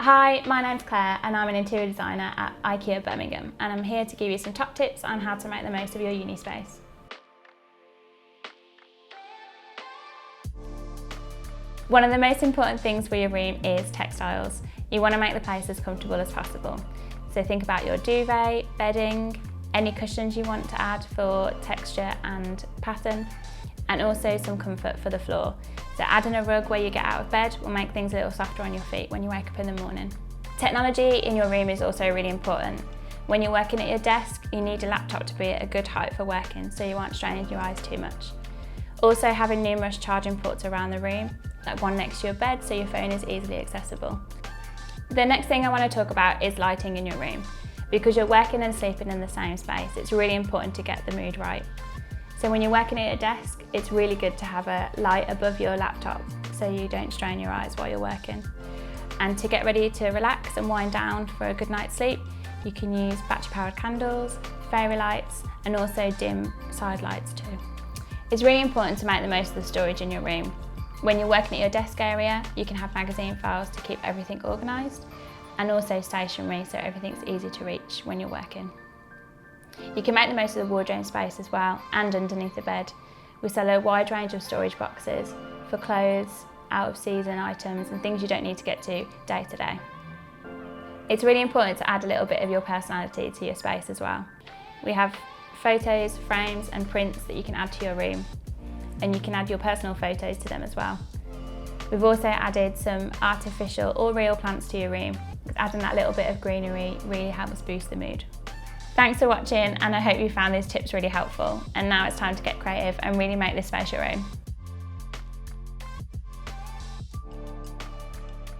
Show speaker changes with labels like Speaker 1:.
Speaker 1: Hi, my name's Claire and I'm an interior designer at IKEA Birmingham, and I'm here to give you some top tips on how to make the most of your uni space. One of the most important things for your room is textiles. You want to make the place as comfortable as possible. So think about your duvet, bedding, any cushions you want to add for texture and pattern, and also some comfort for the floor. So adding a rug where you get out of bed will make things a little softer on your feet when you wake up in the morning. Technology in your room is also really important. When you're working at your desk, you need a laptop to be at a good height for working, so you aren't straining your eyes too much. Also having numerous charging ports around the room, like one next to your bed so your phone is easily accessible. The next thing I want to talk about is lighting in your room. Because you're working and sleeping in the same space, it's really important to get the mood right. So when you're working at your desk, it's really good to have a light above your laptop so you don't strain your eyes while you're working. And to get ready to relax and wind down for a good night's sleep, you can use battery-powered candles, fairy lights, and also dim side lights too. It's really important to make the most of the storage in your room. When you're working at your desk area, you can have magazine files to keep everything organised, and also stationery so everything's easy to reach when you're working. You can make the most of the wardrobe space as well, and underneath the bed. We sell a wide range of storage boxes for clothes, out of season items and things you don't need to get to day to day. It's really important to add a little bit of your personality to your space as well. We have photos, frames and prints that you can add to your room, and you can add your personal photos to them as well. We've also added some artificial or real plants to your room. Adding that little bit of greenery really helps boost the mood. Thanks for watching, and I hope you found these tips really helpful. And now it's time to get creative and really make this space your own.